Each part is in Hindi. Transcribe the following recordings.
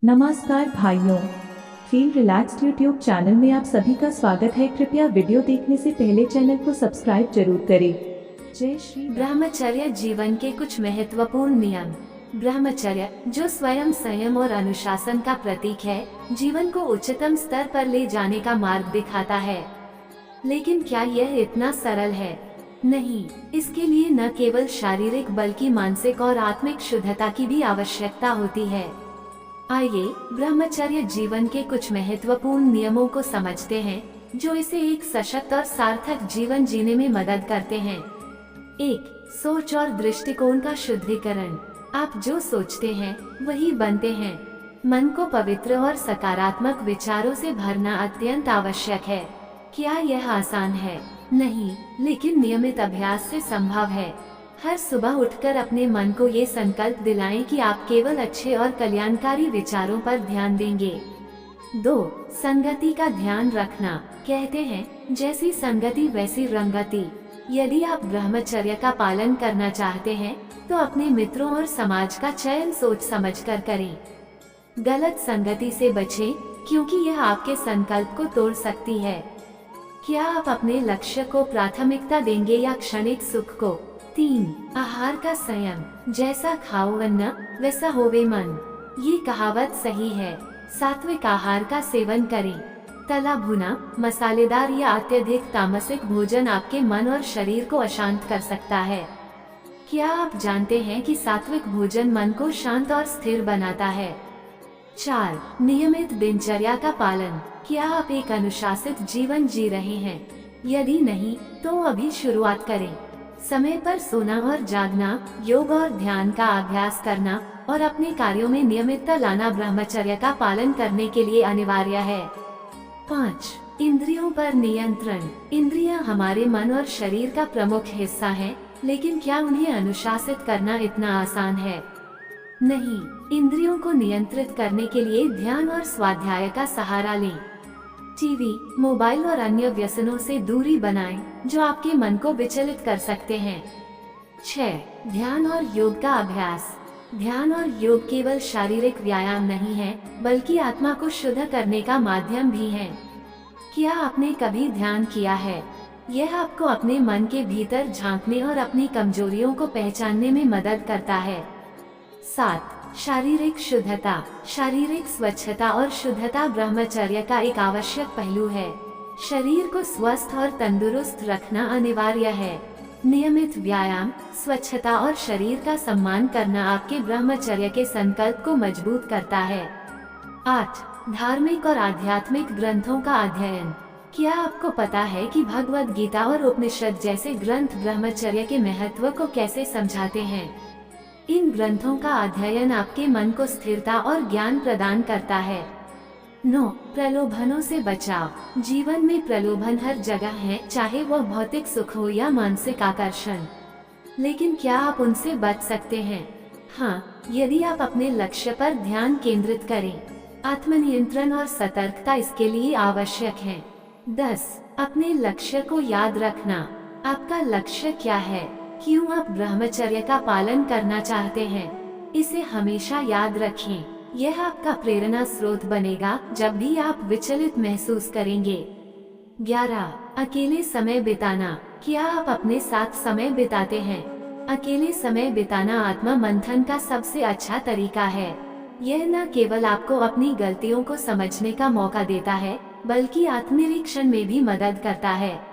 नमस्कार भाइयों, फील रिलैक्स्ड यूट्यूब चैनल में आप सभी का स्वागत है। कृपया वीडियो देखने से पहले चैनल को सब्सक्राइब जरूर करें। जय श्री ब्रह्मचर्य जीवन के कुछ महत्वपूर्ण नियम। ब्रह्मचर्य, जो स्वयं संयम और अनुशासन का प्रतीक है, जीवन को उच्चतम स्तर पर ले जाने का मार्ग दिखाता है। लेकिन क्या यह इतना सरल है? नहीं, इसके लिए न केवल शारीरिक बल्कि मानसिक और आत्मिक शुद्धता की भी आवश्यकता होती है। आइए ब्रह्मचर्य जीवन के कुछ महत्वपूर्ण नियमों को समझते हैं, जो इसे एक सशक्त और सार्थक जीवन जीने में मदद करते हैं। 1. सोच और दृष्टिकोण का शुद्धिकरण। आप जो सोचते हैं वही बनते हैं। मन को पवित्र और सकारात्मक विचारों से भरना अत्यंत आवश्यक है। क्या यह आसान है? नहीं, लेकिन नियमित अभ्यास से संभव है। हर सुबह उठकर अपने मन को ये संकल्प दिलाएं कि आप केवल अच्छे और कल्याणकारी विचारों पर ध्यान देंगे। 2. संगति का ध्यान रखना। कहते हैं, जैसी संगति वैसी रंगति। यदि आप ब्रह्मचर्य का पालन करना चाहते हैं, तो अपने मित्रों और समाज का चयन सोच समझकर करें। गलत संगति से बचें, क्योंकि यह आपके संकल्प को तोड़ सकती है। क्या आप अपने लक्ष्य को प्राथमिकता देंगे या क्षणिक सुख को? 3. आहार का संयम। जैसा खाओ अन्न, वैसा होवे मन। ये कहावत सही है। सात्विक आहार का सेवन करें। तला भुना, मसालेदार या अत्यधिक तामसिक भोजन आपके मन और शरीर को अशांत कर सकता है। क्या आप जानते हैं कि सात्विक भोजन मन को शांत और स्थिर बनाता है? 4. नियमित दिनचर्या का पालन। क्या आप एक अनुशासित जीवन जी रहे हैं? यदि नहीं, तो अभी शुरुआत करें। समय पर सोना और जागना, योग और ध्यान का अभ्यास करना और अपने कार्यों में नियमितता लाना ब्रह्मचर्य का पालन करने के लिए अनिवार्य है। 5. इंद्रियों पर नियंत्रण। इंद्रियां हमारे मन और शरीर का प्रमुख हिस्सा हैं, लेकिन क्या उन्हें अनुशासित करना इतना आसान है? नहीं, इंद्रियों को नियंत्रित करने के लिए ध्यान और स्वाध्याय का सहारा लें। टीवी, मोबाइल और अन्य व्यसनों से दूरी बनाएं, जो आपके मन को विचलित कर सकते हैं। 6. ध्यान और योग का अभ्यास। ध्यान और योग केवल शारीरिक व्यायाम नहीं है, बल्कि आत्मा को शुद्ध करने का माध्यम भी है। क्या आपने कभी ध्यान किया है? यह आपको अपने मन के भीतर झांकने और अपनी कमजोरियों को पहचानने में मदद करता है। 7. शारीरिक शुद्धता। शारीरिक स्वच्छता और शुद्धता ब्रह्मचर्य का एक आवश्यक पहलू है। शरीर को स्वस्थ और तंदुरुस्त रखना अनिवार्य है। नियमित व्यायाम, स्वच्छता और शरीर का सम्मान करना आपके ब्रह्मचर्य के संकल्प को मजबूत करता है। 8. धार्मिक और आध्यात्मिक ग्रंथों का अध्ययन। क्या आपको पता है कि भगवद गीता और उपनिषद जैसे ग्रंथ ब्रह्मचर्य के महत्व को कैसे समझाते हैं? इन ग्रंथों का अध्ययन आपके मन को स्थिरता और ज्ञान प्रदान करता है। 9. प्रलोभनों से बचाव। जीवन में प्रलोभन हर जगह है, चाहे वह भौतिक सुख हो या मानसिक आकर्षण। लेकिन क्या आप उनसे बच सकते हैं? हाँ, यदि आप अपने लक्ष्य पर ध्यान केंद्रित करें। आत्मनियंत्रण और सतर्कता इसके लिए आवश्यक है। 10. अपने लक्ष्य को याद रखना। आपका लक्ष्य क्या है? क्यों आप ब्रह्मचर्य का पालन करना चाहते हैं? इसे हमेशा याद रखें। यह आपका प्रेरणा स्रोत बनेगा जब भी आप विचलित महसूस करेंगे। 11. अकेले समय बिताना। क्या आप अपने साथ समय बिताते हैं? अकेले समय बिताना आत्मा मंथन का सबसे अच्छा तरीका है। यह न केवल आपको अपनी गलतियों को समझने का मौका देता है, बल्कि आत्मनिरीक्षण में भी मदद करता है।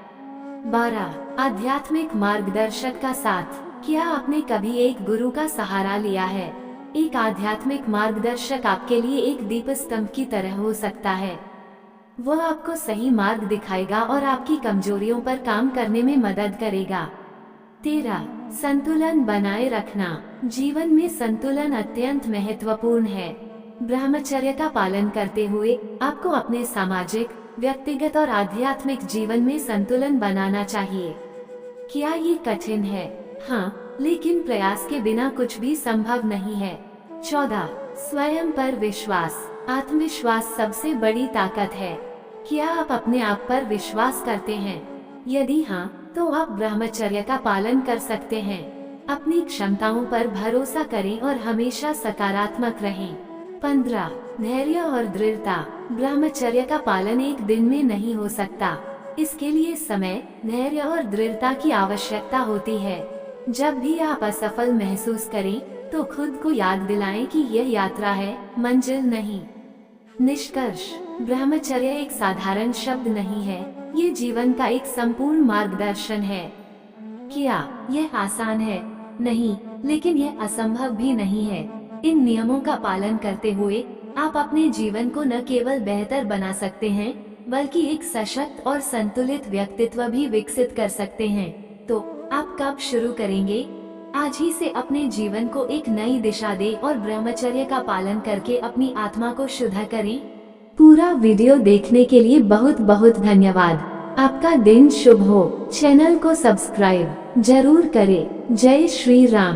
12. आध्यात्मिक मार्गदर्शक का साथ। क्या आपने कभी एक गुरु का सहारा लिया है? एक आध्यात्मिक मार्गदर्शक आपके लिए एक दीप स्तंभ की तरह हो सकता है। वह आपको सही मार्ग दिखाएगा और आपकी कमजोरियों पर काम करने में मदद करेगा। 13. संतुलन बनाए रखना। जीवन में संतुलन अत्यंत महत्वपूर्ण है। ब्रह्मचर्य का पालन करते हुए आपको अपने सामाजिक, व्यक्तिगत और आध्यात्मिक जीवन में संतुलन बनाना चाहिए। क्या ये कठिन है? हाँ, लेकिन प्रयास के बिना कुछ भी संभव नहीं है। 14. स्वयं पर विश्वास। आत्मविश्वास सबसे बड़ी ताकत है। क्या आप अपने आप पर विश्वास करते हैं? यदि हाँ, तो आप ब्रह्मचर्य का पालन कर सकते हैं। अपनी क्षमताओं पर भरोसा करें और हमेशा सकारात्मक रहें। 15 धैर्य और दृढ़ता। ब्रह्मचर्य का पालन एक दिन में नहीं हो सकता। इसके लिए समय, धैर्य और दृढ़ता की आवश्यकता होती है। जब भी आप असफल महसूस करें तो खुद को याद दिलाएं कि यह यात्रा है, मंजिल नहीं। निष्कर्ष, ब्रह्मचर्य एक साधारण शब्द नहीं है, ये जीवन का एक संपूर्ण मार्गदर्शन है। क्या यह आसान है? नहीं, लेकिन यह असंभव भी नहीं है। इन नियमों का पालन करते हुए आप अपने जीवन को न केवल बेहतर बना सकते हैं, बल्कि एक सशक्त और संतुलित व्यक्तित्व भी विकसित कर सकते हैं। तो आप कब शुरू करेंगे? आज ही से अपने जीवन को एक नई दिशा दें और ब्रह्मचर्य का पालन करके अपनी आत्मा को शुद्ध करें। पूरा वीडियो देखने के लिए बहुत बहुत धन्यवाद। आपका दिन शुभ हो। चैनल को सब्सक्राइब जरूर करें। जय श्री राम।